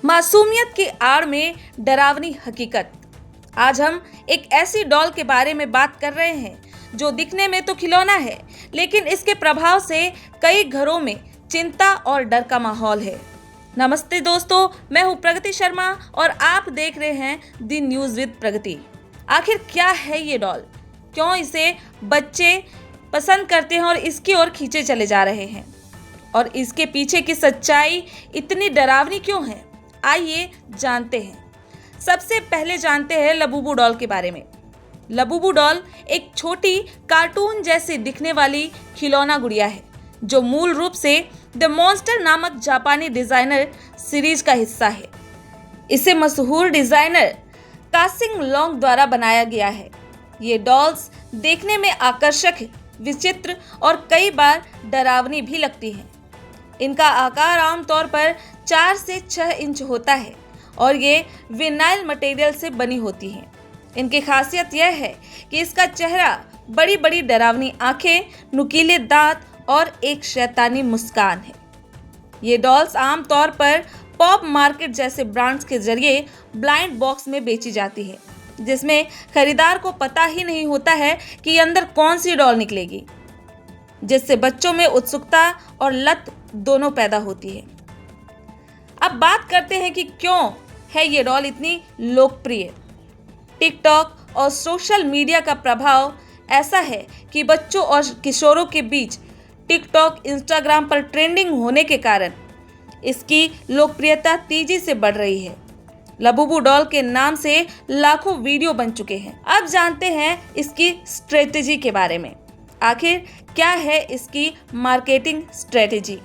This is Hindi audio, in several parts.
मासूमियत की आड़ में डरावनी हकीकत। आज हम एक ऐसी डॉल के बारे में बात कर रहे हैं जो दिखने में तो खिलौना है, लेकिन इसके प्रभाव से कई घरों में चिंता और डर का माहौल है। नमस्ते दोस्तों, मैं हूं प्रगति शर्मा और आप देख रहे हैं दी न्यूज़ विद प्रगति। आखिर क्या है ये डॉल, क्यों इसे बच्चे पसंद करते हैं और इसकी ओर खींचे चले जा रहे हैं, और इसके पीछे की सच्चाई इतनी डरावनी क्यों है, आइए जानते हैं। सबसे पहले जानते हैं लबूबू डॉल के बारे में। लबूबू डॉल एक छोटी कार्टून जैसी दिखने वाली खिलौना गुड़िया है जो मूल रूप से द मॉन्स्टर नामक जापानी डिजाइनर सीरीज का हिस्सा है। इसे मशहूर डिजाइनर कासिंग लोंग द्वारा बनाया गया है। ये डॉल्स देखने में आकर्षक, विचित्र और कई बार डरावनी भी लगती हैं। इनका आकार आमतौर पर 4 से 6 इंच होता है और ये विनाइल मटेरियल से बनी होती हैं। इनकी खासियत यह है कि इसका चेहरा, बड़ी बड़ी डरावनी आंखें, नुकीले दांत और एक शैतानी मुस्कान है। ये डॉल्स आमतौर पर पॉप मार्केट जैसे ब्रांड्स के जरिए ब्लाइंड बॉक्स में बेची जाती है, जिसमें खरीदार को पता ही नहीं होता है कि अंदर कौन सी डॉल निकलेगी, जिससे बच्चों में उत्सुकता और लत दोनों पैदा होती है। अब बात करते हैं कि क्यों है ये डॉल इतनी लोकप्रिय। टिकटॉक और सोशल मीडिया का प्रभाव ऐसा है कि बच्चों और किशोरों के बीच टिकटॉक, इंस्टाग्राम पर ट्रेंडिंग होने के कारण इसकी लोकप्रियता तेजी से बढ़ रही है। लबूबू डॉल के नाम से लाखों वीडियो बन चुके हैं। अब जानते हैं इसकी स्ट्रेटेजी के बारे में। आखिर क्या है इसकी मार्केटिंग स्ट्रेटेजी।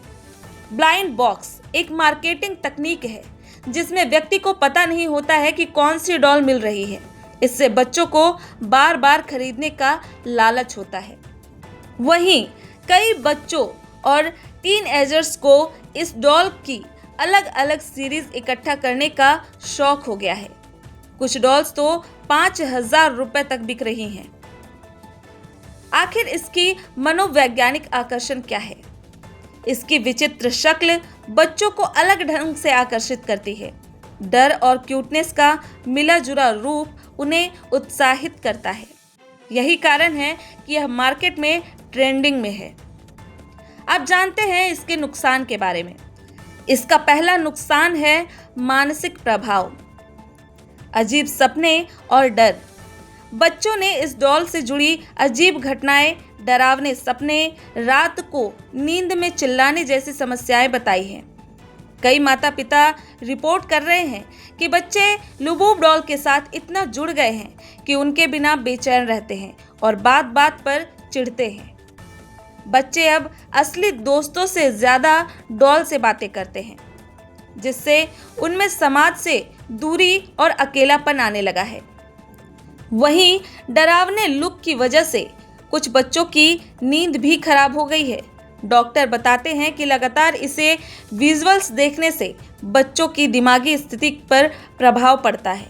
ब्लाइंड बॉक्स एक मार्केटिंग तकनीक है जिसमें व्यक्ति को पता नहीं होता है कि कौन सी डॉल मिल रही है। इससे बच्चों को बार बार खरीदने का लालच होता है। वहीं कई बच्चों और टीनएजर्स को इस डॉल की अलग अलग सीरीज इकट्ठा करने का शौक हो गया है। कुछ डॉल्स तो 5,000 रुपए तक बिक रही हैं। आखिर इसकी मनोवैज्ञानिक आकर्षण क्या है। इसकी विचित्र शक्ल बच्चों को अलग ढंग से आकर्षित करती है। डर और क्यूटनेस का मिला जुला रूप उन्हें उत्साहित करता है। यही कारण है कि यह मार्केट में ट्रेंडिंग में है। अब जानते हैं इसके नुकसान के बारे में। इसका पहला नुकसान है मानसिक प्रभाव, अजीब सपने और डर। बच्चों ने इस डॉल से जुड़ी अजीब घटनाएं, डरावने सपने, रात को नींद में चिल्लाने जैसी समस्याएं बताई हैं। कई माता पिता रिपोर्ट कर रहे हैं कि बच्चे लबूबू डॉल के साथ इतना जुड़ गए हैं कि उनके बिना बेचैन रहते हैं और बात बात पर चिढ़ते हैं। बच्चे अब असली दोस्तों से ज़्यादा डॉल से बातें करते हैं, जिससे उनमें समाज से दूरी और अकेलापन आने लगा है। वहीं डरावने लुक की वजह से कुछ बच्चों की नींद भी खराब हो गई है। डॉक्टर बताते हैं कि लगातार इसे विजुअल्स देखने से बच्चों की दिमागी स्थिति पर प्रभाव पड़ता है।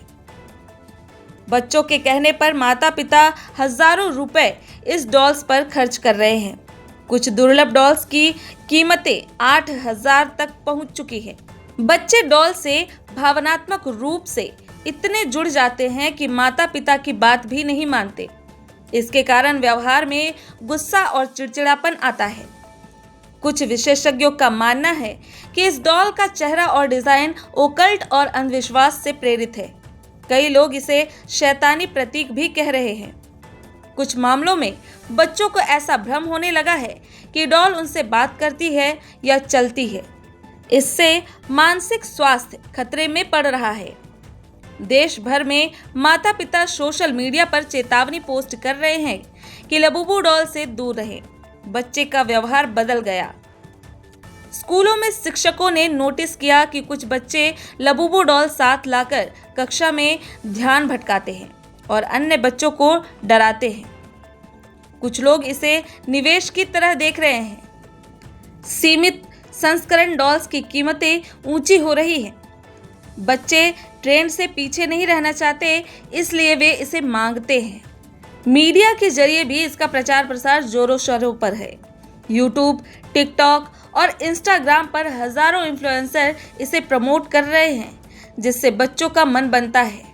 बच्चों के कहने पर माता पिता हजारों रुपए इस डॉल्स पर खर्च कर रहे हैं। कुछ दुर्लभ डॉल्स की कीमतें 8,000 तक पहुंच चुकी है। बच्चे डॉल से भावनात्मक रूप से इतने जुड़ जाते हैं कि माता पिता की बात भी नहीं मानते। इसके कारण व्यवहार में गुस्सा और चिड़चिड़ापन आता है। कुछ विशेषज्ञों का मानना है कि इस डॉल का चेहरा और डिजाइन ओकल्ट और अंधविश्वास से प्रेरित है। कई लोग इसे शैतानी प्रतीक भी कह रहे हैं। कुछ मामलों में बच्चों को ऐसा भ्रम होने लगा है कि डॉल उनसे बात करती है या चलती है। इससे मानसिक स्वास्थ्य खतरे में पड़ रहा है। देश भर में माता पिता सोशल मीडिया पर चेतावनी पोस्ट कर रहे हैं कि लबूबू डॉल से दूर रहें। बच्चे का व्यवहार बदल गया। स्कूलों में शिक्षकों ने नोटिस किया कि कुछ बच्चे लबूबू डॉल साथ लाकर कक्षा में ध्यान भटकाते हैं और अन्य बच्चों को डराते हैं। कुछ लोग इसे निवेश की तरह देख रहे हैं। सीमित संस्करण डॉल्स की कीमतें ऊंची हो रही हैं। बच्चे ट्रेंड से पीछे नहीं रहना चाहते, इसलिए वे इसे मांगते हैं। मीडिया के जरिए भी इसका प्रचार प्रसार जोरों शोरों पर है। यूट्यूब, टिकटॉक और इंस्टाग्राम पर हजारों इन्फ्लुएंसर इसे प्रमोट कर रहे हैं, जिससे बच्चों का मन बनता है।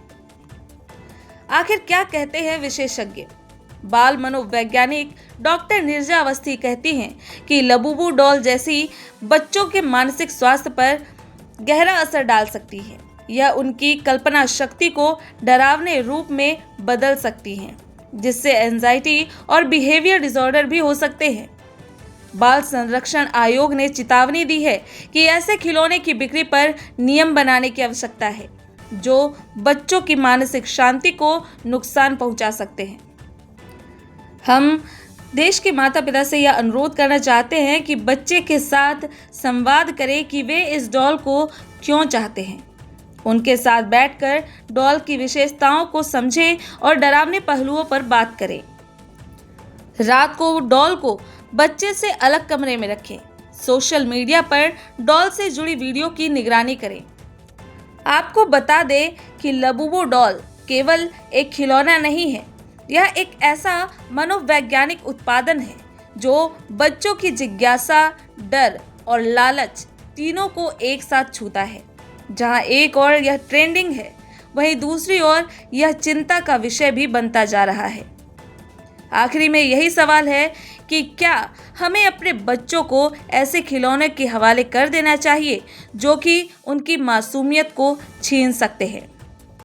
आखिर क्या कहते हैं विशेषज्ञ? बाल मनोवैज्ञानिक डॉक्टर नीरजा अवस्थी कहती हैं कि लबूबू डॉल जैसी बच्चों के मानसिक स्वास्थ्य पर गहरा असर डाल सकती है। यह उनकी कल्पना शक्ति को डरावने रूप में बदल सकती है, जिससे एंजाइटी और बिहेवियर डिसऑर्डर भी हो सकते हैं। बाल संरक्षण आयोग ने चेतावनी दी है कि ऐसे खिलौने की बिक्री पर नियम बनाने की आवश्यकता है, जो बच्चों की मानसिक शांति को नुकसान पहुंचा सकते हैं। हम देश के माता पिता से यह अनुरोध करना चाहते हैं कि बच्चे के साथ संवाद करें कि वे इस डॉल को क्यों चाहते हैं। उनके साथ बैठकर डॉल की विशेषताओं को समझें और डरावने पहलुओं पर बात करें। रात को डॉल को बच्चे से अलग कमरे में रखें। सोशल मीडिया पर डॉल से जुड़ी वीडियो की निगरानी करें। आपको बता दें कि लबूबू डॉल केवल एक खिलौना नहीं है, यह एक ऐसा मनोवैज्ञानिक उत्पादन है जो बच्चों की जिज्ञासा, डर और लालच तीनों को एक साथ छूता है। जहां एक ओर यह ट्रेंडिंग है, वहीं दूसरी ओर यह चिंता का विषय भी बनता जा रहा है। आखिरी में यही सवाल है कि क्या हमें अपने बच्चों को ऐसे खिलौने के हवाले कर देना चाहिए जो कि उनकी मासूमियत को छीन सकते हैं।